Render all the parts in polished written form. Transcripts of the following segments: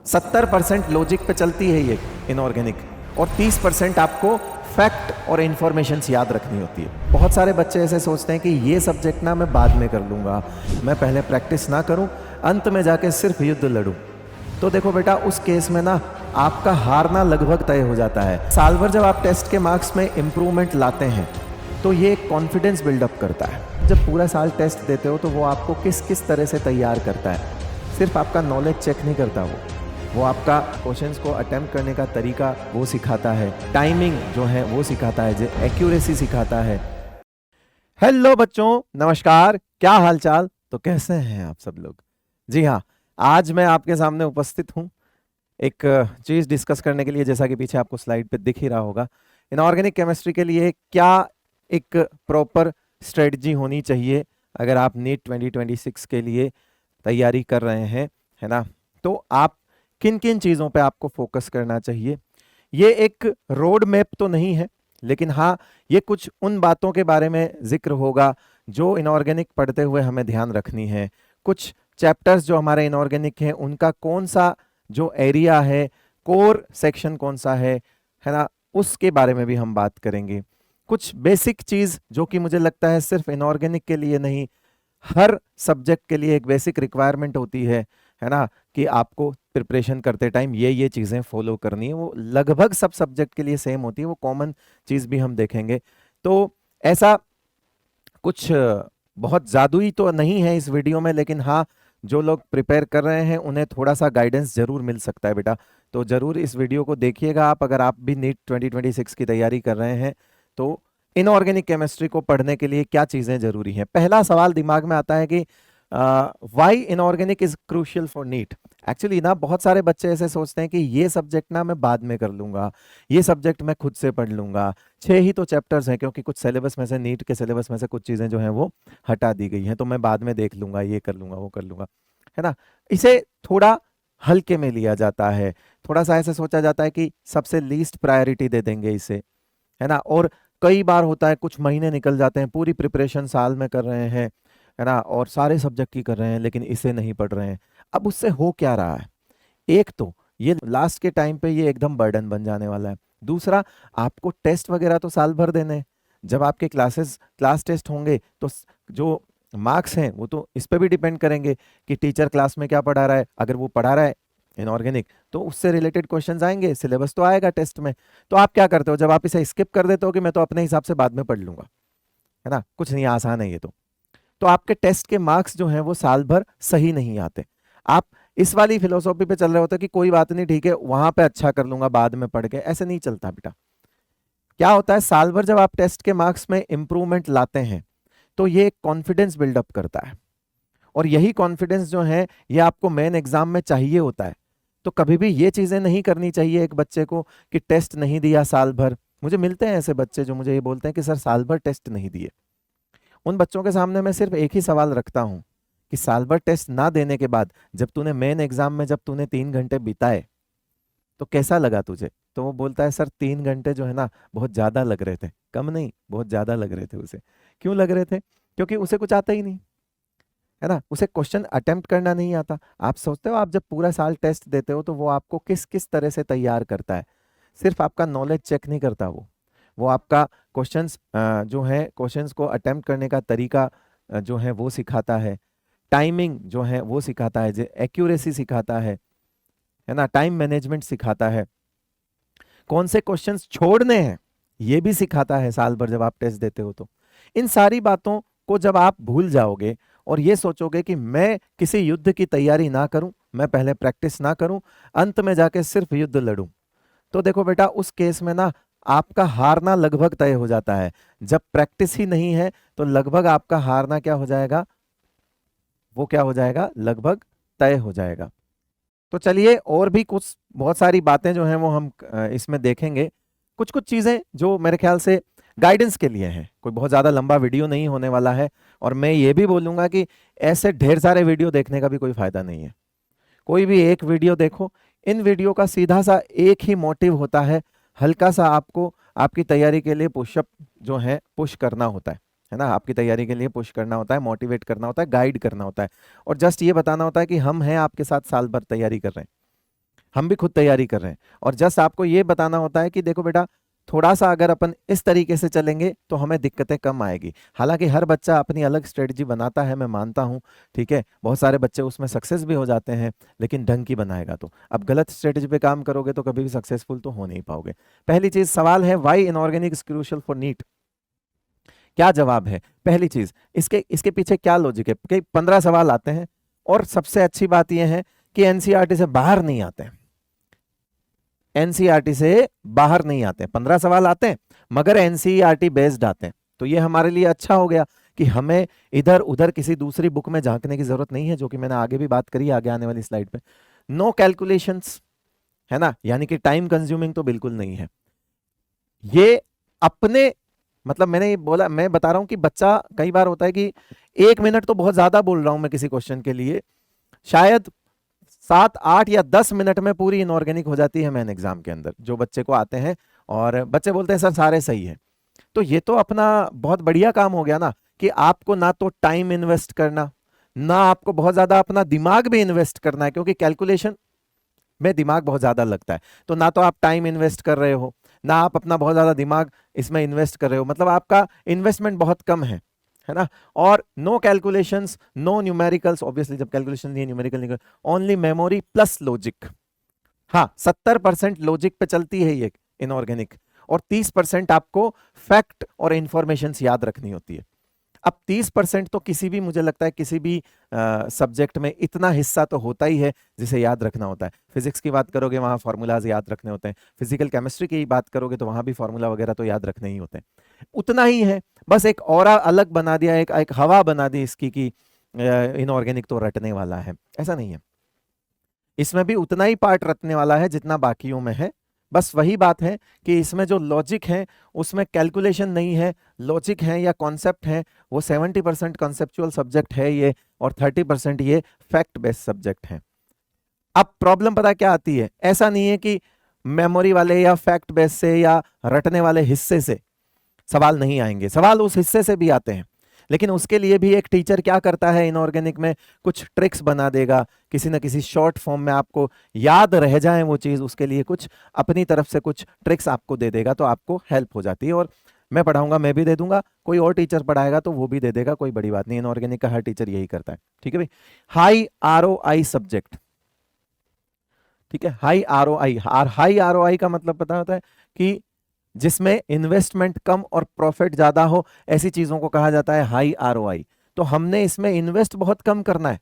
70% logic पे चलती है ये इनऑर्गेनिक, और 30% आपको फैक्ट और इन्फॉर्मेशंस याद रखनी होती है। बहुत सारे बच्चे ऐसे सोचते हैं कि ये सब्जेक्ट ना मैं बाद में कर लूँगा, मैं पहले प्रैक्टिस ना करूँ, अंत में जाके सिर्फ युद्ध लड़ूँ। तो देखो बेटा, उस केस में ना आपका हारना लगभग तय हो जाता है। साल भर जब आप टेस्ट के मार्क्स में इम्प्रूवमेंट लाते हैं तो ये कॉन्फिडेंस बिल्डअप करता है। जब पूरा साल टेस्ट देते हो तो वो आपको किस किस तरह से तैयार करता है। सिर्फ आपका नॉलेज चेक नहीं करता, वो आपका क्वेश्चंस को अटेम्प्ट करने का तरीका वो सिखाता है, टाइमिंग जो है वो सिखाता है, जो एक्यूरेसी सिखाता है। हेलो बच्चों, नमस्कार, क्या हालचाल? तो कैसे हैं आप सब लोग? जी हाँ, आज मैं आपके सामने उपस्थित हूँ एक चीज़ डिस्कस करने के लिए, जैसा कि पीछे आपको स्लाइड पे दिख ही रहा होगा। इनऑर्गेनिक केमिस्ट्री के लिए क्या एक प्रॉपर स्ट्रेटजी होनी चाहिए अगर आप नीट 2026 के लिए तैयारी कर रहे हैं, है ना? तो आप किन किन चीज़ों पे आपको फोकस करना चाहिए। ये एक रोड मैप तो नहीं है, लेकिन हाँ, ये कुछ उन बातों के बारे में जिक्र होगा जो इनऑर्गेनिक पढ़ते हुए हमें ध्यान रखनी है। कुछ चैप्टर्स जो हमारे इनऑर्गेनिक हैं उनका कौन सा जो एरिया है, कोर सेक्शन कौन सा है ना, उसके बारे में भी हम बात करेंगे। कुछ बेसिक चीज़ जो कि मुझे लगता है सिर्फ इनऑर्गेनिक के लिए नहीं, हर सब्जेक्ट के लिए एक बेसिक रिक्वायरमेंट होती है ना, कि आपको प्रिपरेशन करते टाइम ये चीज़ें फॉलो करनी है। वो लगभग सब सब्जेक्ट के लिए सेम होती है, वो कॉमन चीज़ भी हम देखेंगे। तो ऐसा कुछ बहुत जादुई तो नहीं है इस वीडियो में, लेकिन हाँ, जो लोग प्रिपेयर कर रहे हैं उन्हें थोड़ा सा गाइडेंस जरूर मिल सकता है बेटा। तो जरूर इस वीडियो को देखिएगा आप, अगर आप भी नीट 2026 की तैयारी कर रहे हैं तो इनऑर्गेनिक केमिस्ट्री को पढ़ने के लिए क्या चीज़ें जरूरी हैं। पहला सवाल दिमाग में आता है कि why inorganic is crucial for NEET. Actually ना बहुत सारे बच्चे ऐसे सोचते हैं कि ये सब्जेक्ट ना मैं बाद में कर लूंगा, ये सब्जेक्ट मैं खुद से पढ़ लूंगा। 6 ही तो चैप्टर्स हैं, क्योंकि कुछ सिलेबस में से, नीट के सिलेबस में से कुछ चीज़ें जो हैं वो हटा दी गई हैं, तो मैं बाद में देख लूंगा, ये कर लूंगा, वो कर लूंगा, है ना। इसे थोड़ा हल्के में लिया जाता है, थोड़ा सा ऐसे सोचा जाता है कि सबसे लीस्ट प्रायोरिटी दे देंगे इसे, है ना। और कई बार होता है कुछ महीने निकल जाते हैं, पूरी प्रिपरेशन साल में कर रहे हैं, है ना, और सारे सब्जेक्ट की कर रहे हैं, लेकिन इसे नहीं पढ़ रहे हैं। अब उससे हो क्या रहा है? एक तो ये लास्ट के टाइम पे ये एकदम बर्डन बन जाने वाला है। दूसरा, आपको टेस्ट वगैरह तो साल भर देने हैं। जब आपके क्लास टेस्ट होंगे तो जो मार्क्स हैं वो तो इस पे भी डिपेंड करेंगे कि टीचर क्लास में क्या पढ़ा रहा है। अगर वो पढ़ा रहा है इनऑर्गेनिक तो उससे रिलेटेड क्वेश्चंस आएंगे, सिलेबस तो आएगा टेस्ट में। तो आप क्या करते हो, जब आप इसे स्किप कर देते हो कि मैं तो अपने हिसाब से बाद में पढ़ लूंगा, है ना, कुछ नहीं, आसान है ये तो आपके टेस्ट के मार्क्स जो हैं वो साल भर सही नहीं आते। आप इस वाली फिलोसॉफी पे चल रहे होते कि कोई बात नहीं, ठीक है, वहां पे अच्छा कर लूंगा बाद में पढ़ के। ऐसे नहीं चलता बेटा। क्या होता है, साल भर जब आप टेस्ट के मार्क्स में इंप्रूवमेंट लाते हैं तो ये कॉन्फिडेंस बिल्डअप करता है, और यही कॉन्फिडेंस जो है ये आपको मेन एग्जाम में चाहिए होता है। तो कभी भी ये चीजें नहीं करनी चाहिए एक बच्चे को कि टेस्ट नहीं दिया साल भर। मुझे मिलते हैं ऐसे बच्चे जो मुझे ये बोलते हैं कि सर साल भर टेस्ट नहीं दिए। उन बच्चों के सामने मैं सिर्फ एक ही सवाल रखता हूं कि साल भर टेस्ट ना देने के बाद जब तूने मेन एग्जाम में, जब तूने 3 घंटे बिताए तो कैसा लगा तुझे? तो वो बोलता है सर 3 घंटे जो है ना बहुत ज्यादा लग रहे थे। कम नहीं, बहुत ज्यादा लग रहे थे उसे। क्यों लग रहे थे? क्योंकि उसे कुछ आता ही नहीं, है ना, उसे क्वेश्चन अटेम्प्ट करना नहीं आता। आप सोचते हो आप जब पूरा साल टेस्ट देते हो तो वो आपको किस किस तरह से तैयार करता है। सिर्फ आपका नॉलेज चेक नहीं करता, वो आपका क्वेश्चंस जो है, क्वेश्चंस को अटेम्प्ट करने का तरीका जो है वो सिखाता है, टाइमिंग जो है वो सिखाता है, जो एक्यूरेसी सिखाता है ना, टाइम मैनेजमेंट सिखाता है, कौन से क्वेश्चंस छोड़ने हैं ये भी सिखाता है साल भर जब आप टेस्ट देते हो। तो इन सारी बातों को जब आप भूल जाओगे और ये सोचोगे कि मैं किसी युद्ध की तैयारी ना करूं, मैं पहले प्रैक्टिस ना करूं, अंत में जाके सिर्फ युद्ध लड़ूं, तो देखो बेटा, उस केस में ना आपका हारना लगभग तय हो जाता है। जब प्रैक्टिस ही नहीं है तो लगभग आपका हारना क्या हो जाएगा, वो क्या हो जाएगा, लगभग तय हो जाएगा। तो चलिए, और भी कुछ बहुत सारी बातें जो हैं वो हम इसमें देखेंगे। कुछ कुछ चीजें जो मेरे ख्याल से गाइडेंस के लिए हैं, कोई बहुत ज्यादा लंबा वीडियो नहीं होने वाला है। और मैं ये भी बोलूंगा कि ऐसे ढेर सारे वीडियो देखने का भी कोई फायदा नहीं है। कोई भी एक वीडियो देखो, इन वीडियो का सीधा सा एक ही मोटिव होता है, हल्का सा आपको आपकी तैयारी के लिए पुशअप जो है पुश करना होता है ना, आपकी तैयारी के लिए पुश करना होता है, मोटिवेट करना होता है, गाइड करना होता है, और जस्ट ये बताना होता है कि हम हैं आपके साथ, साल भर तैयारी कर रहे हैं। हम भी खुद तैयारी कर रहे हैं और जस्ट आपको ये बताना होता है कि देखो बेटा, थोड़ा सा अगर अपन इस तरीके से चलेंगे तो हमें दिक्कतें कम आएगी। हालांकि हर बच्चा अपनी अलग स्ट्रेटजी बनाता है, मैं मानता हूं, ठीक है, बहुत सारे बच्चे उसमें सक्सेस भी हो जाते हैं, लेकिन ढंग की बनाएगा तो। अब गलत स्ट्रेटजी पे काम करोगे तो कभी भी सक्सेसफुल तो हो नहीं पाओगे। पहली चीज सवाल है, why inorganic is crucial for NEET? क्या जवाब है? पहली चीज, इसके इसके पीछे क्या लॉजिक है कि 15 सवाल आते हैं और सबसे अच्छी बात यह है कि एनसीईआरटी से बाहर नहीं आते हैं। एनसीईआरटी से बाहर नहीं आते हैं, 15 सवाल आते हैं मगर एनसीईआरटी बेस्ड आते हैं। तो ये हमारे लिए अच्छा हो गया कि हमें इधर उधर किसी दूसरी बुक में झांकने की जरूरत नहीं है, जो कि मैंने आगे भी बात करी आगे आने वाली स्लाइड पे। नो कैलकुलेशंस, है ना, यानी कि टाइम कंज्यूमिंग तो बिल्कुल नहीं है ये। अपने मतलब मैंने ये बोला, मैं बता रहा हूं कि बच्चा कई बार होता है कि 1 मिनट तो बहुत ज्यादा बोल रहा हूं मैं किसी क्वेश्चन के लिए, शायद 7, 8 या 10 मिनट में पूरी इनऑर्गेनिक हो जाती है मेन एग्जाम के अंदर, जो बच्चे को आते हैं और बच्चे बोलते हैं सर सारे सही है। तो ये तो अपना बहुत बढ़िया काम हो गया ना, कि आपको ना तो टाइम इन्वेस्ट करना, ना आपको बहुत ज्यादा अपना दिमाग भी इन्वेस्ट करना है, क्योंकि कैलकुलेशन में दिमाग बहुत ज्यादा लगता है। तो ना तो आप टाइम इन्वेस्ट कर रहे हो, ना आप अपना बहुत ज्यादा दिमाग इसमें इन्वेस्ट कर रहे हो, मतलब आपका इन्वेस्टमेंट बहुत कम है ना। और no calculations, no numericals, obviously जब कैलकुलेशन नहीं है, न्यूमेरिकल नहीं, ओनली मेमोरी प्लस लॉजिक। हाँ, 70% लॉजिक पे चलती है ये इनऑर्गेनिक, और 30% आपको फैक्ट और इंफॉर्मेशन याद रखनी होती है। अब 30% तो किसी भी, मुझे लगता है किसी भी सब्जेक्ट में इतना हिस्सा तो होता ही है जिसे याद रखना होता है। फिजिक्स की बात करोगे वहां फॉर्मूलाज याद रखने होते हैं, फिजिकल केमिस्ट्री की बात करोगे तो वहां भी फॉर्मूला वगैरह तो याद रखने ही होते हैं। उतना ही है, बस एक ऑरा अलग बना दिया, एक हवा बना दी इसकी कि इनऑर्गेनिक तो रटने वाला है, ऐसा नहीं है। इसमें भी उतना ही पार्ट रटने वाला है जितना बाकियों में है। बस वही बात है कि इसमें जो लॉजिक है उसमें कैलकुलेशन नहीं है, लॉजिक है या कॉन्सेप्ट है, वो 70% कॉन्सेप्चुअल सब्जेक्ट है ये, और 30% ये फैक्ट बेस्ड सब्जेक्ट है। अब प्रॉब्लम पता क्या आती है, ऐसा नहीं है कि मेमोरी वाले या फैक्ट बेस से या रटने वाले हिस्से से सवाल नहीं आएंगे, सवाल उस हिस्से से भी आते हैं, लेकिन उसके लिए भी एक टीचर क्या करता है इनऑर्गेनिक में, कुछ ट्रिक्स बना देगा, किसी ना किसी शॉर्ट फॉर्म में आपको याद रह जाए वो चीज, उसके लिए कुछ अपनी तरफ से कुछ ट्रिक्स आपको दे देगा, तो आपको हेल्प हो जाती है। और मैं पढ़ाऊंगा, मैं भी दे दूंगा, कोई और टीचर पढ़ाएगा तो वो भी दे देगा, कोई बड़ी बात नहीं, इनऑर्गेनिक का हर टीचर यही करता है, ठीक है भाई। हाई ROI सब्जेक्ट, ठीक है, हाई ROI। हाई ROI का मतलब पता होता है कि जिसमें इन्वेस्टमेंट कम और प्रॉफिट ज्यादा हो, ऐसी चीजों को कहा जाता है हाई ROI। तो हमने इसमें इन्वेस्ट बहुत कम करना है,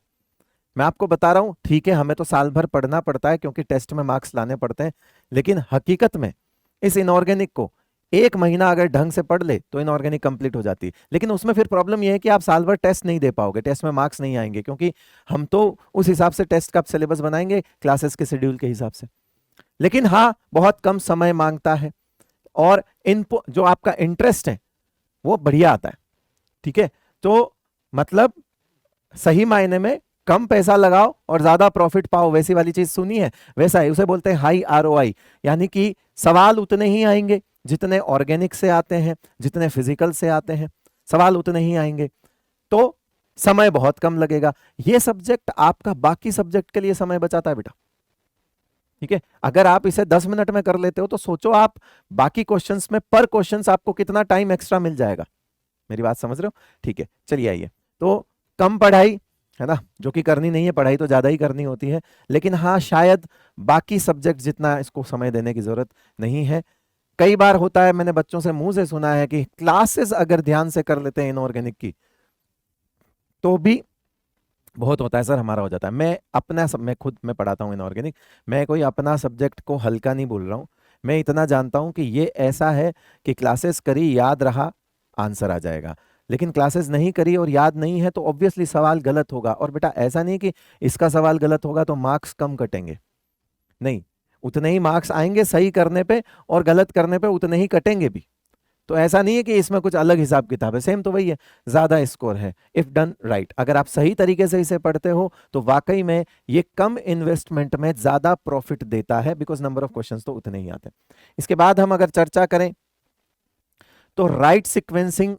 मैं आपको बता रहा हूं, ठीक है, हमें तो साल भर पढ़ना पड़ता है क्योंकि टेस्ट में मार्क्स लाने पड़ते हैं, लेकिन हकीकत में इस इनऑर्गेनिक को 1 महीना अगर ढंग से पढ़ ले तो इनऑर्गेनिक कंप्लीट हो जाती है। लेकिन उसमें फिर प्रॉब्लम यह है कि आप साल भर टेस्ट नहीं दे पाओगे, टेस्ट में मार्क्स नहीं आएंगे, क्योंकि हम तो उस हिसाब से टेस्ट का सिलेबस बनाएंगे क्लासेस के शेड्यूल के हिसाब से। लेकिन हाँ, बहुत कम समय मांगता है और इनपुट जो आपका इंटरेस्ट है वो बढ़िया आता है, ठीक है। तो मतलब सही मायने में कम पैसा लगाओ और ज्यादा प्रॉफिट पाओ, वैसी वाली चीज सुनी है, वैसा है, उसे बोलते हैं हाई ROI। यानी कि सवाल उतने ही आएंगे जितने ऑर्गेनिक से आते हैं, जितने फिजिकल से आते हैं, सवाल उतने ही आएंगे, तो समय बहुत कम लगेगा। ये सब्जेक्ट आपका बाकी सब्जेक्ट के लिए समय बचाता है बेटा, ठीक है। अगर आप इसे 10 मिनट में कर लेते हो तो सोचो आप बाकी क्वेश्चंस में पर क्वेश्चंस आपको कितना टाइम एक्स्ट्रा मिल जाएगा। मेरी बात समझ रहे हो? ठीक है, चलिए आइए। तो कम पढ़ाई, है ना, जो कि करनी नहीं है, पढ़ाई तो ज्यादा ही करनी होती है, लेकिन हाँ शायद बाकी सब्जेक्ट जितना इसको समय देने की जरूरत नहीं है। कई बार होता है, मैंने बच्चों से मुंह से सुना है कि क्लासेस अगर ध्यान से कर लेते हैं इनऑर्गेनिक की तो भी बहुत होता है सर हमारा हो जाता है। मैं खुद मैं पढ़ाता हूँ इनऑर्गेनिक, मैं कोई अपना सब्जेक्ट को हल्का नहीं बोल रहा हूँ, मैं इतना जानता हूँ कि ये ऐसा है कि क्लासेस करी, याद रहा, आंसर आ जाएगा। लेकिन क्लासेस नहीं करी और याद नहीं है तो ऑब्वियसली सवाल गलत होगा। और बेटा ऐसा नहीं कि इसका सवाल गलत होगा तो मार्क्स कम कटेंगे, नहीं, उतने ही मार्क्स आएंगे सही करने पे और गलत करने पे उतने ही कटेंगे भी। तो ऐसा नहीं है कि इसमें कुछ अलग हिसाब किताब है, सेम तो वही है, ज्यादा स्कोर है इफ डन राइट। अगर आप सही तरीके से इसे पढ़ते हो तो वाकई में ये कम इन्वेस्टमेंट में ज्यादा प्रॉफिट देता है, बिकॉज नंबर ऑफ क्वेश्चंस तो उतने ही आते हैं। इसके बाद हम अगर चर्चा करें तो राइट सीक्वेंसिंग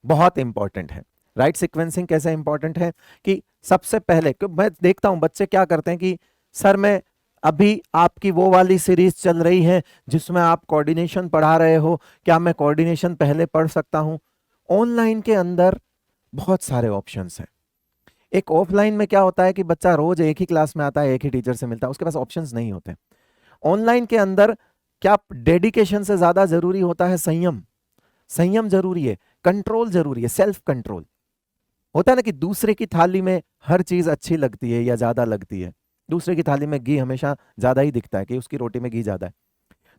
बहुत इंपॉर्टेंट है। राइट सीक्वेंसिंग कैसे इंपॉर्टेंट है कि सबसे पहले, मैं देखता हूं बच्चे क्या करते हैं कि सर मैं अभी आपकी वो वाली सीरीज चल रही है जिसमें आप कोऑर्डिनेशन पढ़ा रहे हो, क्या मैं कोऑर्डिनेशन पहले पढ़ सकता हूं? ऑनलाइन के अंदर बहुत सारे ऑप्शंस हैं। एक ऑफलाइन में क्या होता है कि बच्चा रोज एक ही क्लास में आता है, एक ही टीचर से मिलता है, उसके पास ऑप्शंस नहीं होते। ऑनलाइन के अंदर क्या डेडिकेशन से ज्यादा जरूरी होता है संयम। संयम जरूरी है, कंट्रोल जरूरी है, सेल्फ कंट्रोल। होता है ना कि दूसरे की थाली में हर चीज अच्छी लगती है या ज्यादा लगती है। दूसरे की थाली में घी हमेशा ज्यादा ही दिखता है कि उसकी रोटी में घी ज्यादा है।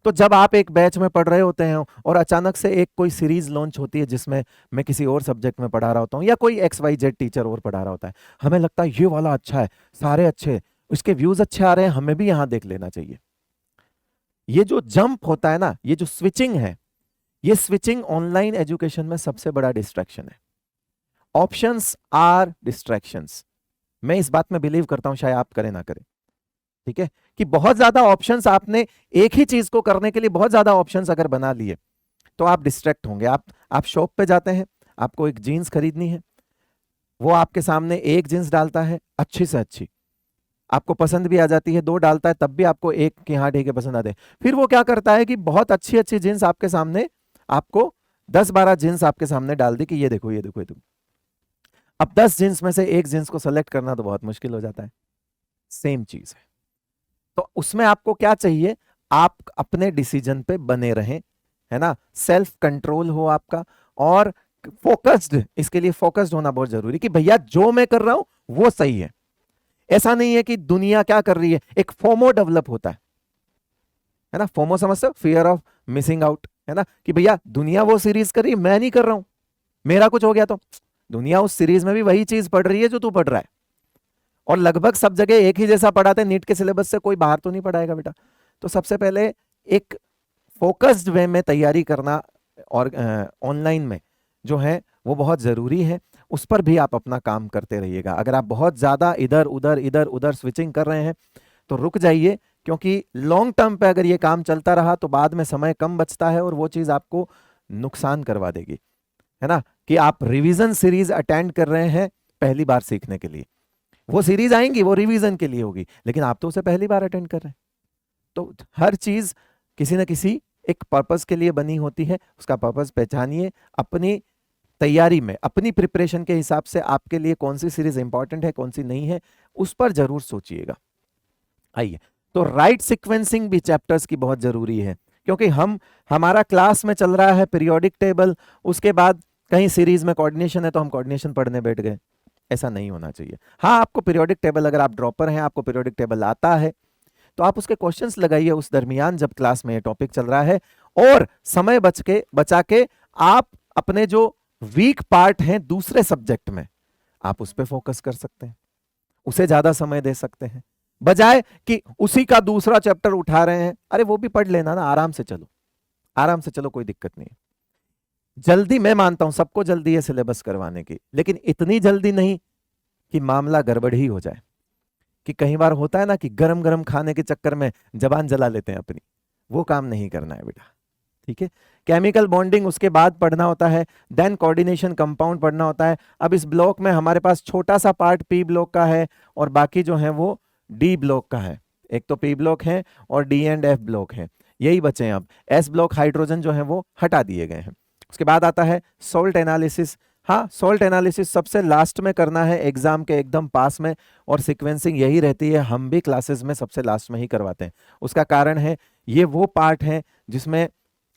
तो जब आप एक बैच में पढ़ रहे होते हैं और अचानक से एक कोई सीरीज लॉन्च होती है जिसमें मैं किसी और सब्जेक्ट में पढ़ा रहा होता हूँ या कोई XYZ टीचर और पढ़ा रहा होता है, हमें लगता है ये वाला अच्छा है, सारे अच्छे, इसके व्यूज अच्छे आ रहे हैं, हमें भी यहां देख लेना चाहिए। ये जो जंप होता है ना, ये जो स्विचिंग है, ये स्विचिंग ऑनलाइन एजुकेशन में सबसे बड़ा डिस्ट्रैक्शन है। Options are distractions. मैं इस बात में बिलीव करता हूं, शायद आप करें ना करें, ठीक है, कि बहुत ज्यादा ऑप्शंस आपने एक ही चीज को करने के लिए बहुत ज्यादा ऑप्शंस अगर बना लिए तो आप डिस्ट्रैक्ट होंगे। आप शॉप पे जाते हैं, आपको एक जीन्स खरीदनी है, वो आपके सामने एक जीन्स डालता है अच्छी से अच्छी, आपको पसंद भी आ जाती है, दो डालता है तब भी आपको एक की हाँ ठीक है पसंद आते हैं। फिर वो क्या करता है कि बहुत अच्छी अच्छी जीन्स आपके सामने, आपको 10-12 जीन्स आपके सामने डाल दी कि ये देखो ये देखो ये देखो। अब 10 जीन्स में से एक जीन्स को सेलेक्ट करना तो बहुत मुश्किल हो जाता है। सेम चीज है, तो उसमें आपको क्या चाहिए, आप अपने डिसीजन पे बने रहें, है ना, सेल्फ कंट्रोल हो आपका, और फोकस्ड, इसके लिए फोकस्ड होना बहुत जरूरी कि भैया जो मैं कर रहा हूं वो सही है। ऐसा नहीं है कि दुनिया क्या कर रही है, एक फोमो डेवलप होता है ना, फोमो समझते हो, फियर ऑफ मिसिंग आउट, है ना, कि भैया दुनिया वो सीरीज कर रही है, मैं नहीं कर रहा हूं, मेरा कुछ हो गया तो दुनिया उस सीरीज में भी वही चीज पढ़ रही है जो तू पढ़ रहा है, और लगभग सब जगह एक ही जैसा पढ़ाते हैं, नीट के सिलेबस से कोई बाहर तो नहीं पढ़ाएगा बेटा। तो सबसे पहले एक फोकस्ड वे में तैयारी करना और ऑनलाइन में जो है वो बहुत जरूरी है, उस पर भी आप अपना काम करते रहिएगा। अगर आप बहुत ज्यादा इधर उधर स्विचिंग कर रहे हैं तो रुक जाइए, क्योंकि लॉन्ग टर्म पे अगर ये काम चलता रहा तो बाद में समय कम बचता है और वो चीज आपको नुकसान करवा देगी, है ना, कि आप रिवीजन सीरीज अटेंड कर रहे हैं पहली बार सीखने के लिए, वो सीरीज आएंगी वो रिवीजन के लिए होगी, लेकिन आप तो उसे पहली बार अटेंड कर रहे हैं। तो हर चीज किसी ना किसी एक पर्पस के लिए बनी होती है, उसका पर्पस पहचानिए, अपनी तैयारी में अपनी प्रिपरेशन के हिसाब से आपके लिए कौन सी सीरीज इंपॉर्टेंट है कौन सी नहीं है उस पर जरूर सोचिएगा। आइए, तो राइट सीक्वेंसिंग भी चैप्टर्स की बहुत जरूरी है, क्योंकि हमारा क्लास में चल रहा है पीरियोडिक टेबल, उसके बाद कहीं सीरीज में कोऑर्डिनेशन है तो हम कोऑर्डिनेशन पढ़ने बैठ गए, ऐसा नहीं होना चाहिए। हाँ, आपको पीरियोडिक टेबल, अगर आप ड्रॉपर हैं, आपको पीरियोडिक टेबल आता है तो आप उसके क्वेश्चंस लगाइए उस दरमियान जब क्लास में ये टॉपिक चल रहा है, और समय बचा के आप अपने जो वीक पार्ट हैं दूसरे सब्जेक्ट में आप उस पर फोकस कर सकते हैं, उसे ज्यादा समय दे सकते हैं, बजाय कि उसी का दूसरा चैप्टर उठा रहे हैं। अरे वो भी पढ़ लेना ना, आराम से चलो, आराम से चलो, कोई दिक्कत नहीं है। जल्दी, मैं मानता हूं सबको जल्दी है सिलेबस करवाने की, लेकिन इतनी जल्दी नहीं कि मामला गड़बड़ ही हो जाए, कि कई बार होता है ना कि गरम गरम खाने के चक्कर में जबान जला लेते हैं अपनी, वो काम नहीं करना है बेटा, ठीक है। केमिकल बॉन्डिंग उसके बाद पढ़ना होता है, देन कोऑर्डिनेशन कंपाउंड पढ़ना होता है। अब इस ब्लॉक में हमारे पास छोटा सा पार्ट पी ब्लॉक का है और बाकी जो है वो डी ब्लॉक का है। एक तो पी ब्लॉक है और डी एंड एफ ब्लॉक है, यही बचे हैं। अब एस ब्लॉक हाइड्रोजन जो है वो हटा दिए गए हैं। उसके बाद आता है सोल्ट एनालिसिस। हाँ, सोल्ट एनालिसिस सबसे लास्ट में करना है एग्जाम के एकदम पास में, और सीक्वेंसिंग यही रहती है, हम भी क्लासेस में सबसे लास्ट में ही करवाते हैं। उसका कारण है ये वो पार्ट है जिसमें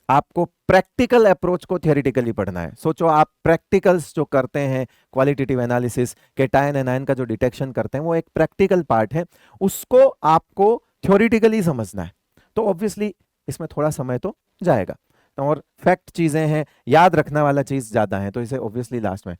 आपको प्रैक्टिकल अप्रोच को थियोरिटिकली पढ़ना है। सोचो आप प्रैक्टिकल्स जो करते हैं, क्वालिटेटिव एनालिसिस, कैटायन एनायन का जो डिटेक्शन करते हैं, वो एक प्रैक्टिकल पार्ट है, उसको आपको थ्योरेटिकली समझना है। तो ऑब्वियसली इसमें थोड़ा समय तो जाएगा, और फैक्ट चीजें हैं, याद रखने वाला चीज ज्यादा है, तो इसे ऑब्वियसली लास्ट में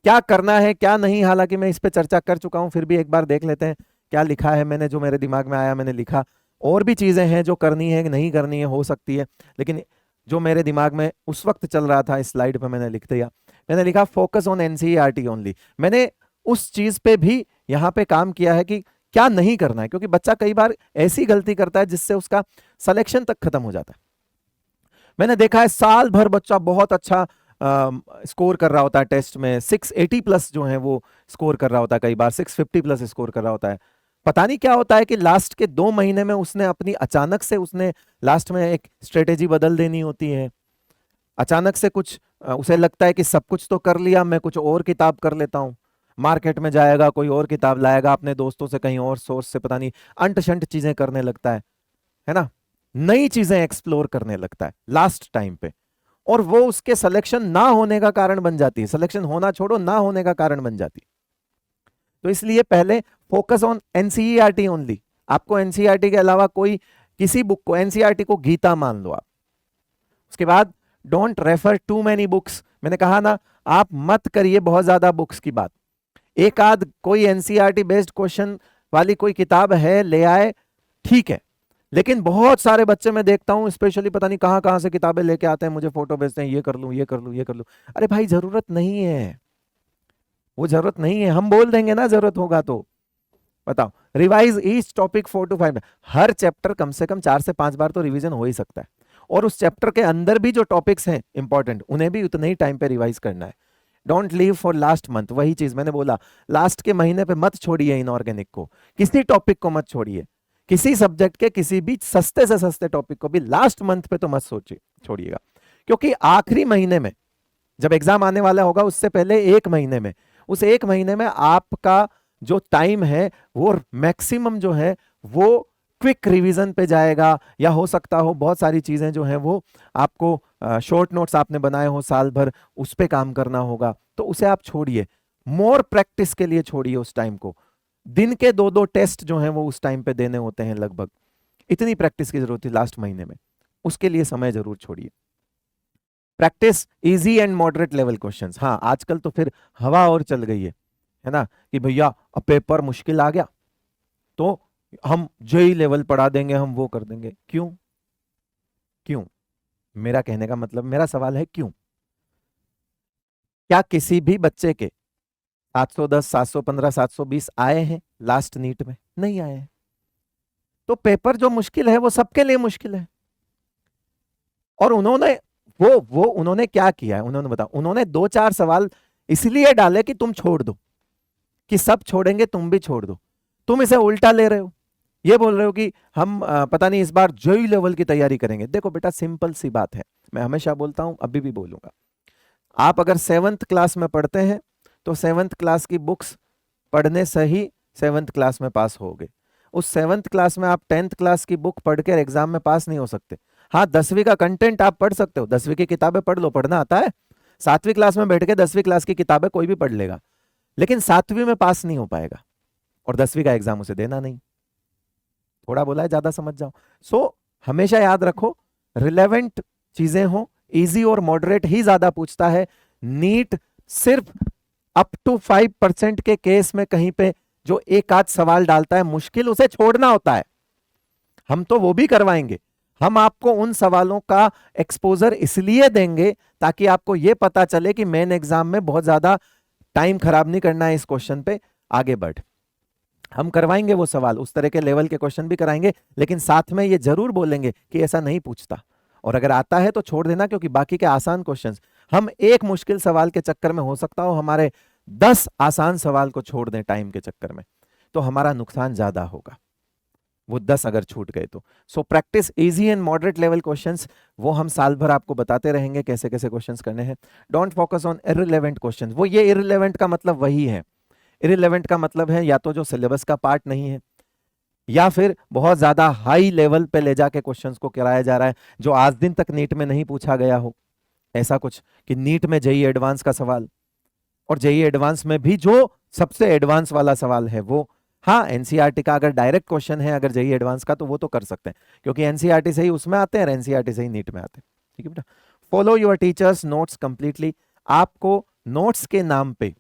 क्या करना है क्या नहीं, हालांकि मैं इस पे चर्चा कर चुका हूं, फिर भी एक बार देख लेते हैं क्या लिखा है मैंने, जो मेरे दिमाग में आया मैंने लिखा। और भी चीजें हैं जो करनी है नहीं करनी है, हो सकती है, लेकिन जो मेरे दिमाग में उस वक्त चल रहा था इस स्लाइड पे मैंने लिख दिया। मैंने लिखा फोकस ऑन एनसीईआरटी ओनली। मैंने उस चीज पे भी यहाँ पे काम किया है कि क्या नहीं करना है, क्योंकि बच्चा कई बार ऐसी गलती करता है जिससे उसका सिलेक्शन तक खत्म हो जाता है। मैंने देखा है साल भर बच्चा बहुत अच्छा स्कोर कर रहा होता है टेस्ट में, 680 प्लस जो है वो स्कोर कर रहा होता है, कई बार 650 प्लस स्कोर कर रहा होता है, पता नहीं क्या होता है कि लास्ट के 2 महीने में उसने अपनी अचानक से उसने लास्ट में एक स्ट्रेटेजी बदल देनी होती है। अचानक से कुछ उसे लगता है कि सब कुछ तो कर लिया, मैं कुछ और किताब कर लेता हूँ। मार्केट में जाएगा, कोई और किताब लाएगा, अपने दोस्तों से कहीं और सोर्स से पता नहीं अंट शंट चीजें करने लगता है ना, नई चीजें एक्सप्लोर करने लगता है लास्ट टाइम पे, और वो उसके सिलेक्शन ना होने का कारण बन जाती है। सिलेक्शन होना छोड़ो, ना होने का कारण बन जाती है। तो इसलिए पहले फोकस ऑन एनसीईआरटी ओनली। आपको एनसीईआरटी के अलावा कोई किसी बुक को, एनसीईआरटी को गीता मान लो आप। उसके बाद don't refer to many books. मैंने कहा ना, आप मत करिए बहुत ज्यादा बुक्स की बात। एक आध कोई एनसीईआरटी बेस्ड क्वेश्चन वाली कोई किताब है, ले आए, ठीक है। लेकिन बहुत सारे बच्चे मैं देखता हूं, स्पेशली पता नहीं कहां कहां से किताबें लेके आते हैं, मुझे फोटो भेजते हैं, ये कर लूं, ये कर लूं, ये कर लूं। अरे भाई जरूरत नहीं है, वो जरूरत नहीं है। हम बोल देंगे ना जरूरत होगा तो। बताओ, रिवाइज ईच टॉपिक 4 to 5। हर चैप्टर कम से कम 4 से 5 बार तो रिवीजन हो ही सकता है, और उस चैप्टर के अंदर भी जो टॉपिक्स हैं इंपॉर्टेंट, उन्हें भी उतने ही टाइम पे रिवाइज करना है। Don't leave for last month. वही चीज मैंने बोला, लास्ट के महीने पे मत छोड़िए इनऑर्गेनिक को, किसी टॉपिक को मत छोड़िए, किसी सब्जेक्ट के किसी भी सस्ते से सस्ते टॉपिक को भी लास्ट मंथ पे तो मत सोचिए, छोड़िएगा। क्योंकि आखिरी महीने में जब एग्जाम आने वाला होगा, उससे पहले 1 महीने में, उस 1 महीने में आपका जो टाइम है वो मैक्सिमम जो है वो क्विक रिवीजन पे जाएगा, या हो सकता हो बहुत सारी चीजें जो हैं वो आपको शॉर्ट नोट्स आपने बनाए हो साल भर, उस पे काम करना होगा, तो उसे आप छोड़िए। मोर प्रैक्टिस के लिए छोड़िए उस टाइम को। दिन के 2-2 टेस्ट जो हैं वो उस टाइम पे देने होते हैं लगभग, इतनी प्रैक्टिस की जरूरत है लास्ट महीने में, उसके लिए समय जरूर छोड़िए। Practice easy and moderate level questions. हाँ, आजकल तो फिर हवा और चल गई है ना, कि भैया अब पेपर मुश्किल आ गया तो हम जेई लेवल पढ़ा देंगे, हम वो कर देंगे। क्यों? क्यों? मेरा कहने का मतलब, मेरा सवाल है क्यों? क्या किसी भी बच्चे के 710, 715, 720 आए हैं लास्ट नीट में? नहीं आए हैं। तो पेपर जो मुश्किल है वो सबके लिए मुश्किल है। और उन्होंने उन्होंने क्या किया है, उन्होंने बताया, उन्होंने 2-4 सवाल इसलिए डाले कि तुम छोड़ दो, कि सब छोड़ेंगे तुम भी छोड़ दो। तुम इसे उल्टा ले रहे हो, ये बोल रहे हो कि हम पता नहीं इस बार जेई लेवल की तैयारी करेंगे। देखो बेटा, सिंपल सी बात है, मैं हमेशा बोलता हूं, अभी भी बोलूंगा। आप अगर 7th क्लास में पढ़ते हैं तो 7th क्लास की बुक्स पढ़ने से ही 7th क्लास में पास होगे। उस 7th क्लास में आप 10th क्लास की बुक पढ़कर एग्जाम में पास नहीं हो सकते। हाँ, 10वीं का कंटेंट आप पढ़ सकते हो, 10वीं की किताबें पढ़ लो, पढ़ना आता है। 7वीं क्लास में बैठ के 10वीं क्लास की किताबें कोई भी पढ़ लेगा, लेकिन 7वीं में पास नहीं हो पाएगा, और 10वीं का एग्जाम उसे देना नहीं। थोड़ा बोला है, ज्यादा समझ जाओ। सो हमेशा याद रखो, रिलेवेंट चीजें हो, इजी और मॉडरेट ही ज्यादा पूछता है। नीट सिर्फ अप टू 5% के केस में कहीं पे जो एक आध सवाल डालता है मुश्किल, उसे छोड़ना होता है। हम तो वो भी करवाएंगे, हम आपको उन सवालों का एक्सपोजर इसलिए देंगे ताकि आपको यह पता चले कि मेन एग्जाम में बहुत ज्यादा टाइम खराब नहीं करना है, इस क्वेश्चन पे आगे बढ़। हम करवाएंगे वो सवाल, उस तरह के लेवल के क्वेश्चन भी कराएंगे, लेकिन साथ में ये जरूर बोलेंगे कि ऐसा नहीं पूछता, और अगर आता है तो छोड़ देना, क्योंकि बाकी के आसान क्वेश्चंस, हम एक मुश्किल सवाल के चक्कर में हो सकता हो हमारे 10 आसान सवाल को छोड़ दें टाइम के चक्कर में, तो हमारा नुकसान ज्यादा होगा, वो 10 अगर छूट गए तो। So practice easy and moderate level questions, वो हम साल भर आपको बताते रहेंगे कैसे कैसे क्वेश्चंस करने हैं। Don't focus on irrelevant questions. वो ये इररिलेवेंट का मतलब वही है, इररिलेवेंट का मतलब है या तो जो सिलेबस का पार्ट नहीं है, या फिर बहुत ज्यादा हाई लेवल पे ले जाके क्वेश्चंस को कराया जा रहा है, जो आज दिन तक नीट में नहीं पूछा गया हो। ऐसा कुछ कि नीट में जेईई एडवांस का सवाल, और जेईई एडवांस में भी जो सबसे एडवांस वाला सवाल है वो, हाँ, एनसीईआरटी का अगर डायरेक्ट क्वेश्चन है अगर जेईई एडवांस का, तो वो तो कर सकते हैं, क्योंकि एनसीईआरटी से ही उसमें आते हैं और एनसीईआरटी से ही नीट में आते हैं। ठीक है बेटा। Follow your teachers notes completely. आपको नोट्स के नाम पे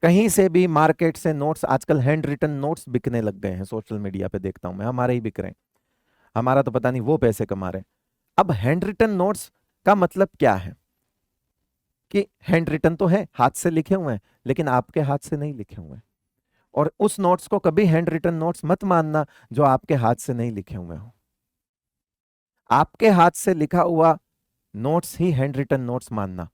कहीं से भी मार्केट से नोट्स, आजकल हैंड रिटन नोट्स बिकने लग गए हैं, सोशल मीडिया पे देखता हूं मैं, हमारे ही बिक रहे हैं। हमारा तो पता नहीं वो पैसे कमा रहे हैं। अब हैंड रिटन नोट्स का मतलब क्या है, कि हैंड रिटन तो है, हाथ से लिखे हुए हैं, लेकिन आपके हाथ से नहीं लिखे हुए हैं। और उस नोट्स को कभी हैंड रिटन नोट्स मत मानना जो आपके हाथ से नहीं लिखे हुए हो। आपके हाथ से लिखा हुआ नोट्स ही हैंड रिटन नोट्स मानना,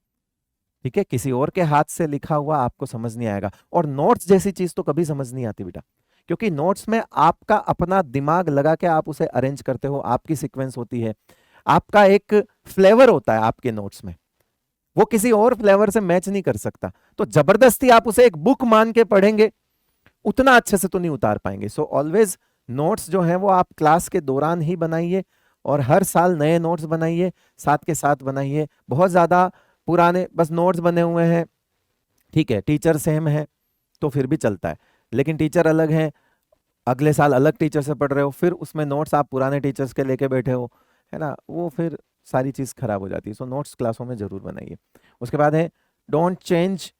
ठीक है। किसी और के हाथ से लिखा हुआ आपको समझ नहीं आएगा, और नोट्स जैसी चीज तो कभी समझ नहीं आती बेटा, क्योंकि नोट्स में आपका अपना दिमाग लगा के आप उसे अरेंज करते हो, आपकी सीक्वेंस होती है, आपका एक फ्लेवर होता है आपके नोट्स में, वो किसी और फ्लेवर से मैच नहीं कर सकता। तो जबरदस्ती आप उसे एक बुक मान के पढ़ेंगे, उतना अच्छे से तो नहीं उतार पाएंगे। सो ऑलवेज नोट्स जो है वो आप क्लास के दौरान ही बनाइए, और हर साल नए नोट्स बनाइए, साथ के साथ बनाइए। बहुत ज्यादा पुराने बस नोट्स बने हुए हैं, ठीक है, टीचर सेम है तो फिर भी चलता है, लेकिन टीचर अलग है, अगले साल अलग टीचर से पढ़ रहे हो, फिर उसमें नोट्स आप पुराने टीचर्स के लेके बैठे हो, है ना, वो फिर सारी चीज खराब हो जाती है। सो नोट्स क्लासों में जरूर बनाइए। उसके बाद है don't change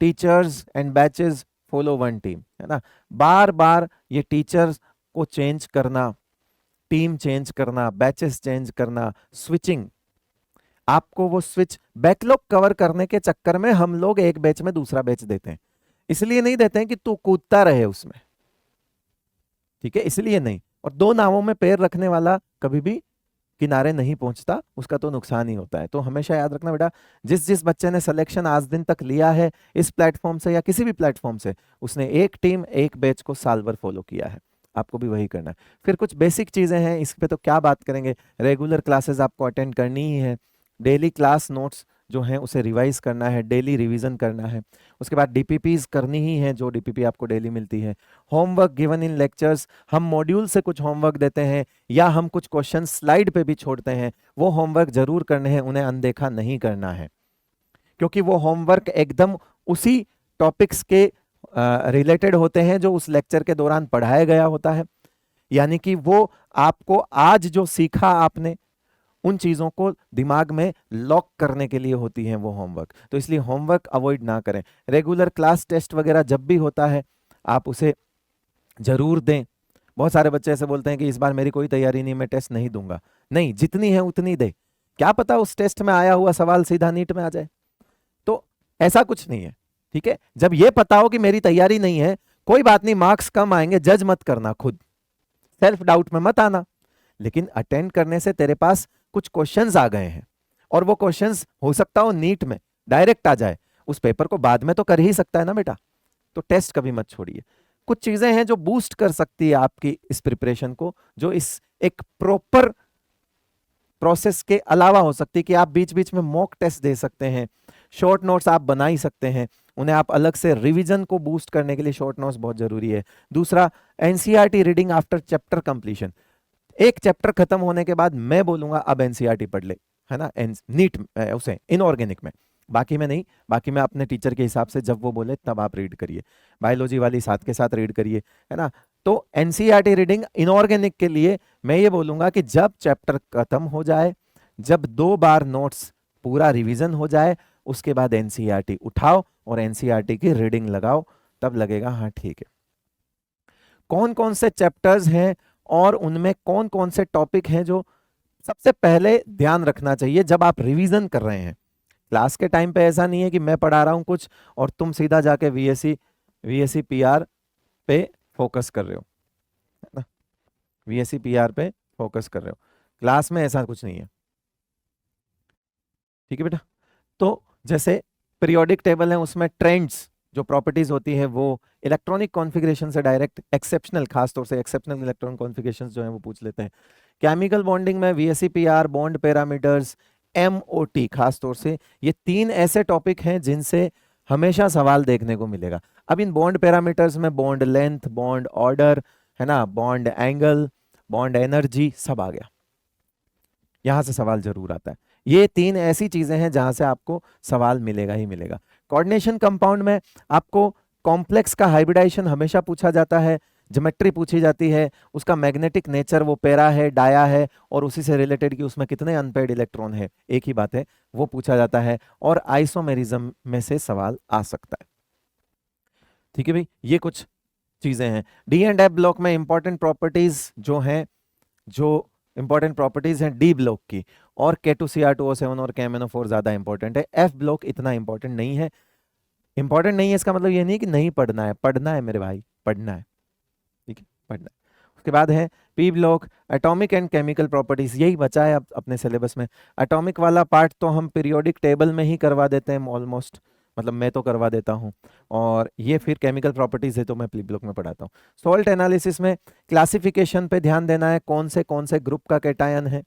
teachers and batches, follow one team, है ना। बार बार ये टीचर्स को चेंज करना, टीम चेंज करना, बैचेस चेंज करना, स्विचिंग, आपको वो स्विच बैकलॉग कवर करने के चक्कर में हम लोग एक बैच में दूसरा बैच देते हैं, इसलिए नहीं देते हैं कि तू कूदता रहे उसमें, ठीक है, इसलिए नहीं। और दो नावों में पैर रखने वाला कभी भी किनारे नहीं पहुंचता, उसका तो नुकसान ही होता है। तो हमेशा याद रखना बेटा, जिस जिस बच्चे ने सिलेक्शन आज दिन तक लिया है इस प्लेटफॉर्म से या किसी भी प्लेटफॉर्म से, उसने एक टीम एक बैच को साल भर फॉलो किया है, आपको भी वही करना है। फिर कुछ बेसिक चीजें हैं, इस पे तो क्या बात करेंगे, रेगुलर क्लासेस आपको अटेंड करनी ही है, डेली क्लास नोट्स जो है उसे रिवाइज करना है, डेली रिवीजन करना है। उसके बाद डीपीपीज करनी ही है, जो डीपीपी आपको डेली मिलती है। होमवर्क गिवन इन लेक्चर्स, हम मॉड्यूल से कुछ होमवर्क देते हैं या हम कुछ क्वेश्चन स्लाइड पे भी छोड़ते हैं, वो होमवर्क जरूर करने हैं, उन्हें अनदेखा नहीं करना है, क्योंकि वो होमवर्क एकदम उसी टॉपिक्स के रिलेटेड होते हैं जो उस लेक्चर के दौरान पढ़ाया गया होता है। यानी कि वो आपको आज जो सीखा आपने उन चीजों को दिमाग में लॉक करने के लिए होती हैं वो होमवर्क। तो इसलिए होमवर्क अवॉइड ना करें। रेगुलर क्लास टेस्ट वगैरह जब भी होता है आप उसे जरूर दें। बहुत सारे बच्चे ऐसे बोलते हैं कि इस बार मेरी कोई तैयारी नहीं, मैं टेस्ट नहीं दूंगा। नहीं, जितनी है उतनी दे, क्या पता उस टेस्ट में आया हुआ सवाल सीधा नीट में आ जाए। तो ऐसा कुछ नहीं है, ठीक है। जब ये पता हो कि मेरी तैयारी नहीं है, कोई बात नहीं, मार्क्स कम आएंगे, जज मत करना, खुद सेल्फ डाउट में मत आना, लेकिन अटेंड करने से तेरे पास कुछ क्वेश्चंस आ गए हैं, और वो क्वेश्चंस हो सकता हो नीट में डायरेक्ट आ जाए, उस पेपर को बाद में तो कर ही सकता है ना बेटा। तो टेस्ट कभी मत छोड़िए। कुछ चीजें हैं जो बूस्ट कर सकती है आपकी इस प्रिपरेशन को, जो इस एक प्रॉपर प्रोसेस के अलावा हो सकती है, कि आप बीच बीच में मॉक टेस्ट दे सकते हैं, शॉर्ट नोट्स आप बना ही सकते हैं, उन्हें आप अलग से रिवीजन को बूस्ट करने के लिए शॉर्ट नोट्स बहुत जरूरी है। दूसरा, NCERT reading after chapter completion, एक चैप्टर खत्म होने के बाद मैं बोलूंगा अब एनसीईआरटी पढ़ ले, है ना, नीट उसे इनऑर्गेनिक में, बाकी में नहीं, बाकी में अपने टीचर के हिसाब से जब वो बोले तब आप रीड करिए, बायोलॉजी वाली साथ के साथ रीड करिए, है ना। तो एनसीईआरटी रीडिंग इनऑर्गेनिक के लिए मैं ये बोलूंगा कि जब चैप्टर खत्म हो जाए, जब 2 बार नोट्स पूरा रिवीजन हो जाए, उसके बाद एनसीईआरटी उठाओ और एनसीईआरटी की रीडिंग लगाओ, तब लगेगा हाँ ठीक है। कौन कौन से चैप्टर्स हैं और उनमें कौन कौन से टॉपिक हैं जो सबसे पहले ध्यान रखना चाहिए जब आप रिवीजन कर रहे हैं। क्लास के टाइम पे ऐसा नहीं है कि मैं पढ़ा रहा हूं कुछ और तुम सीधा जाके वीएससी पीआर पे फोकस कर रहे हो, है ना, वीएससी पीआर पे फोकस कर रहे हो, क्लास में ऐसा कुछ नहीं है, ठीक है बेटा। तो जैसे पीरियोडिक टेबल है, उसमें ट्रेंड्स जो प्रॉपर्टीज होती है वो इलेक्ट्रॉनिक कॉन्फ़िगरेशन से डायरेक्ट एक्सेप्शनल, खासतौर से एक्सेप्शनल इलेक्ट्रॉनिक कॉन्फ़िगरेशंस जो है वो पूछ लेते हैं। केमिकल बॉन्डिंग में वीएससी-पीआर, बॉन्ड पैरामीटर्स, एमओटी, खासतौर से ये 3 ऐसे टॉपिक हैं जिनसे हमेशा सवाल देखने को मिलेगा। अब इन बॉन्ड पैरामीटर्स में बॉन्ड लेंथ, बॉन्ड ऑर्डर, है ना, बॉन्ड एंगल, बॉन्ड एनर्जी, सब आ गया, यहां से सवाल जरूर आता है। ये 3 ऐसी चीजें हैं जहां से आपको सवाल मिलेगा ही मिलेगा। कोऑर्डिनेशन कंपाउंड में आपको कॉम्प्लेक्स का हाइब्रिडाइजेशन हमेशा पूछा जाता है, ज्योमेट्री पूछी जाती है, उसका मैग्नेटिक नेचर वो पैरा है, डाया है, और उसी से रिलेटेड कि उसमें कितने अनपेयर्ड इलेक्ट्रॉन है, एक ही बात है, वो पूछा जाता है, और आइसोमेरिज्म में से सवाल आ सकता है, ठीक है भाई। ये कुछ चीजें हैं। डी एंड एफ ब्लॉक में इंपॉर्टेंट प्रॉपर्टीज जो हैं, जो इंपॉर्टेंट प्रॉपर्टीज हैं डी ब्लॉक की, और K2Cr2O7 और KMnO4 ज्यादा इंपॉर्टेंट है, एफ ब्लॉक इतना इंपॉर्टेंट नहीं है। इंपॉर्टेंट नहीं है इसका मतलब ये नहीं कि नहीं पढ़ना है, पढ़ना है मेरे भाई, पढ़ना है, ठीक है, पढ़ना है। उसके बाद है P block, atomic and chemical properties, यही बचा है अब अपने सिलेबस में। एटॉमिक वाला पार्ट तो हम पीरियोडिक टेबल में ही करवा देते हैं ऑलमोस्ट, मतलब मैं तो करवा देता हूँ, और ये फिर केमिकल प्रॉपर्टीज है तो मैं प्ली ब्लॉक में पढ़ाता हूँ। सॉल्ट एनालिसिस में क्लासिफिकेशन पे ध्यान देना है, कौन से ग्रुप का कैटायन है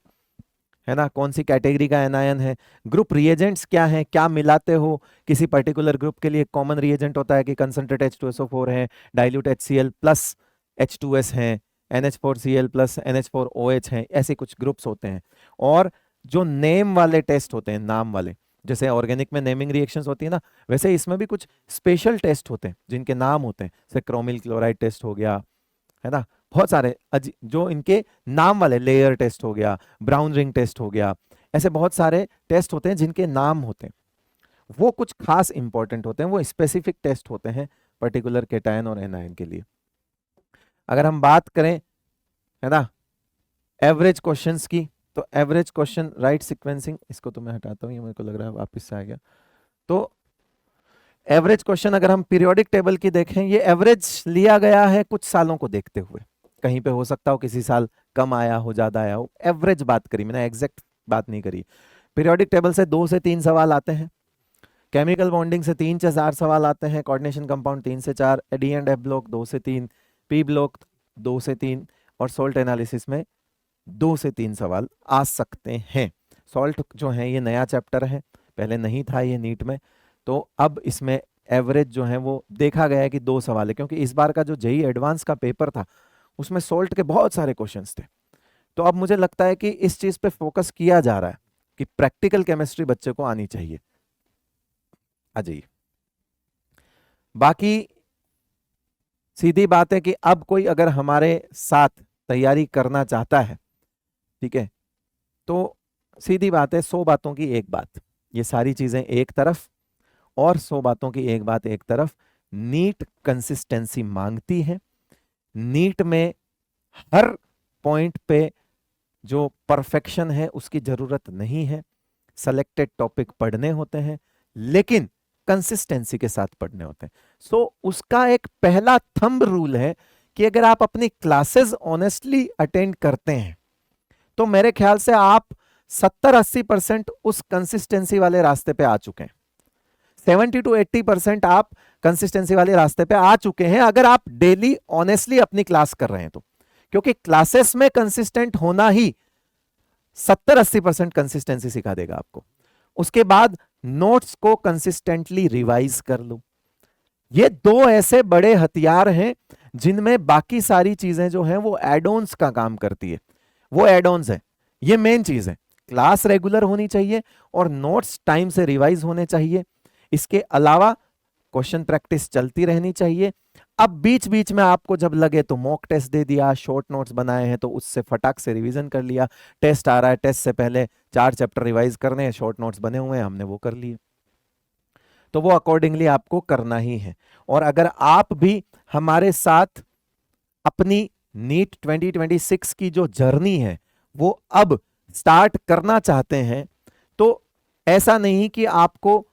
ना, कौन सी कैटेगरी का एनायन है। ग्रुप रिएजेंट्स क्या है, क्या मिलाते हो किसी पर्टिकुलर ग्रुप के लिए। कॉमन रिएजेंट होता है कि कंसंट्रेट H2SO4 है, डाइल्यूट HCl प्लस H2S है, NH4Cl प्लस NH4OH है, ऐसे कुछ ग्रुप्स होते हैं। और जो नेम वाले टेस्ट होते हैं, नाम वाले, जैसे ऑर्गेनिक में नेमिंग रिएक्शंस होती है ना, वैसे इसमें भी कुछ स्पेशल टेस्ट होते हैं जिनके नाम होते हैं, जैसे क्रोमिल क्लोराइड टेस्ट हो गया, है ना, बहुत सारे जो इनके नाम वाले, लेयर टेस्ट हो गया, ब्राउन रिंग टेस्ट हो गया, ऐसे बहुत सारे टेस्ट होते हैं जिनके नाम होते हैं। वो कुछ खास इंपॉर्टेंट होते हैं, वो स्पेसिफिक टेस्ट होते हैं पर्टिकुलर केटायन और एनायन के लिए। अगर हम बात करें, है ना, एवरेज क्वेश्चंस की, तो एवरेज क्वेश्चन राइट सीक्वेंसिंग, इसको तो मैं हटाता हूँ, ये मेरे को लग रहा है वापस से आ गया। तो एवरेज क्वेश्चन अगर हम पीरियोडिक टेबल की देखें, ये एवरेज लिया गया है कुछ सालों को देखते हुए, कहीं पे हो सकता हो किसी साल कम आया हो, ज्यादा आया हो, एवरेज बात करी मैंने, एग्जैक्ट बात नहीं करी। पीरियोडिक टेबल से 2 से 3 सवाल आते हैं, केमिकल बॉन्डिंग से 3 से 4 सवाल आते हैं, कोऑर्डिनेशन कंपाउंड 3 से 4, डी एंड एफ ब्लॉक 2 से 3, पी ब्लॉक 2 से 3, और सॉल्ट एनालिसिस में 2 से 3 सवाल आ सकते हैं। सॉल्ट जो है ये नया चैप्टर है, पहले नहीं था ये नीट में, तो अब इसमें एवरेज जो है वो देखा गया है कि 2 सवाल है, क्योंकि इस बार का जो जेई एडवांस का पेपर था उसमें सॉल्ट के बहुत सारे क्वेश्चंस थे। तो अब मुझे लगता है कि इस चीज पे फोकस किया जा रहा है कि प्रैक्टिकल केमिस्ट्री बच्चे को आनी चाहिए। आ जाइए, बाकी सीधी बात है कि अब कोई अगर हमारे साथ तैयारी करना चाहता है, ठीक है, तो सीधी बात है, 100 बातों की एक बात, ये सारी चीजें एक तरफ और 100 बातों की एक बात एक तरफ। नीट कंसिस्टेंसी मांगती है, नीट में हर पॉइंट पे जो परफेक्शन है उसकी जरूरत नहीं है, सेलेक्टेड टॉपिक पढ़ने होते हैं लेकिन कंसिस्टेंसी के साथ पढ़ने होते हैं। सो उसका एक पहला थंब रूल है कि अगर आप अपनी क्लासेस ऑनेस्टली अटेंड करते हैं तो मेरे ख्याल से आप 70-80% उस कंसिस्टेंसी वाले रास्ते पे आ चुके हैं। 70-80% आप कंसिस्टेंसी वाले रास्ते पे आ चुके हैं अगर आप डेली ऑनेस्टली अपनी क्लास कर रहे हैं तो, क्योंकि क्लासेस में कंसिस्टेंट होना ही 70-80% कंसिस्टेंसी सिखा देगा आपको। उसके बाद नोट्स को कंसिस्टेंटली रिवाइज कर लो। ये 2 ऐसे बड़े हथियार हैं जिनमें बाकी सारी चीजें जो हैं वो एड ऑन्स का काम करती है, वो एड ऑन्स है, ये मेन चीज है। क्लास रेगुलर होनी चाहिए और नोट्स टाइम से रिवाइज होने चाहिए। इसके अलावा क्वेश्चन प्रैक्टिस चलती रहनी चाहिए। अब बीच बीच में आपको जब लगे तो मॉक टेस्ट दे दिया, शॉर्ट नोट्स बनाए हैं तो उससे फटाक से रिवीजन कर लिया, टेस्ट आ रहा है, टेस्ट से पहले 4 चैप्टर रिवाइज करने हैं, शॉर्ट नोट्स बने हुए हैं, हमने वो कर लिए। तो वो अकॉर्डिंगली आपको करना ही है। और अगर आप भी हमारे साथ अपनी नीट 2026 की जो जर्नी है वो अब स्टार्ट करना चाहते हैं, तो ऐसा नहीं कि आपको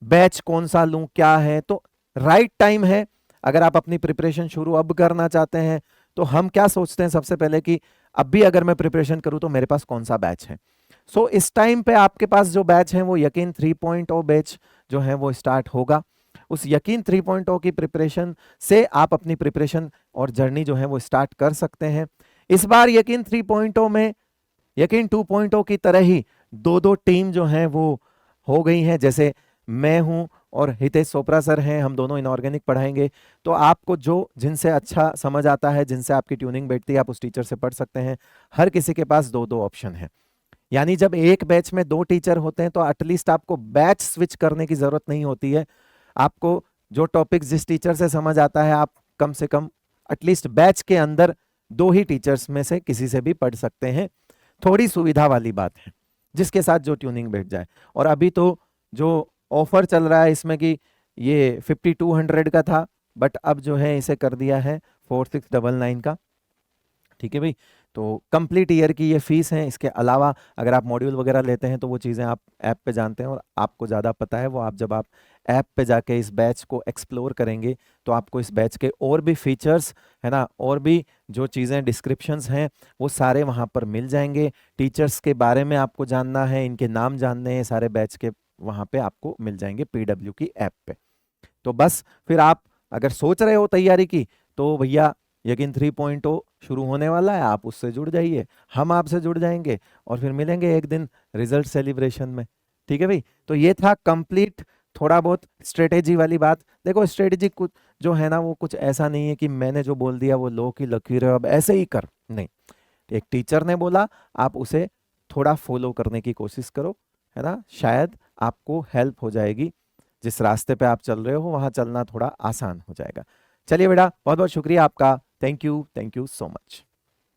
बैच कौन सा लूं क्या है, तो राइट टाइम है। अगर आप अपनी प्रिपरेशन शुरू अब करना चाहते हैं तो हम क्या सोचते हैं सबसे पहले कि अब भी अगर मैं प्रिपरेशन करूं तो मेरे पास कौन सा बैच है। सो इस टाइम पे आपके पास जो बैच है वो यकीन 3.0 बैच जो है वो स्टार्ट होगा। उस यकीन 3.0 की प्रिपरेशन से आप अपनी प्रिपरेशन और जर्नी जो है वो स्टार्ट कर सकते हैं। इस बार यकीन 3.0 में यकीन 2.0 की तरह ही 2-2 टीम जो है वो हो गई हैं। जैसे मैं हूं और हितेश चोपड़ा सर हैं, हम दोनों इनऑर्गेनिक पढ़ाएंगे, तो आपको जो जिनसे अच्छा समझ आता है, जिनसे आपकी ट्यूनिंग बैठती है, आप उस टीचर से पढ़ सकते हैं। हर किसी के पास 2-2 ऑप्शन है, यानी जब एक बैच में 2 टीचर होते हैं तो एटलीस्ट आपको बैच स्विच करने की जरूरत नहीं होती है। आपको जो टॉपिक जिस टीचर से समझ आता है आप कम से कम एटलीस्ट बैच के अंदर 2 ही टीचर्स में से किसी से भी पढ़ सकते हैं। थोड़ी सुविधा वाली बात है, जिसके साथ जो ट्यूनिंग बैठ जाए। और अभी तो जो ऑफर चल रहा है इसमें कि ये 5200 का था, बट अब जो है इसे कर दिया है 4699 का। ठीक है भाई, तो कंप्लीट ईयर की ये फीस है। इसके अलावा अगर आप मॉड्यूल वगैरह लेते हैं तो वो चीज़ें आप ऐप पे जानते हैं और आपको ज़्यादा पता है। वो आप जब आप ऐप पे जाके इस बैच को एक्सप्लोर करेंगे तो आपको इस बैच के और भी फीचर्स, है ना, और भी जो चीज़ें डिस्क्रिप्शंस हैं वो सारे वहाँ पर मिल जाएंगे। टीचर्स के बारे में आपको जानना है, इनके नाम जानने हैं, सारे बैच के वहाँ पे आपको मिल जाएंगे PW की ऐप पे। तो बस फिर आप अगर सोच रहे हो तैयारी की, तो भैया यकीन 3.0 शुरू होने वाला है, आप उससे जुड़ जाइए, हम आपसे जुड़ जाएंगे और फिर मिलेंगे एक दिन रिजल्ट सेलिब्रेशन में। ठीक है भाई, तो ये था कंप्लीट थोड़ा बहुत स्ट्रेटेजी वाली बात। देखो स्ट्रेटेजी कुछ जो है ना, वो कुछ ऐसा नहीं है कि मैंने जो बोल दिया वो लो की लकीर है अब ऐसे ही कर, नहीं। एक टीचर ने बोला, आप उसे थोड़ा फॉलो करने की कोशिश करो, है ना, शायद आपको हेल्प हो जाएगी, जिस रास्ते पे आप चल रहे हो वहां चलना थोड़ा आसान हो जाएगा। चलिए बेटा, बहुत बहुत शुक्रिया आपका, थैंक यू सो मच।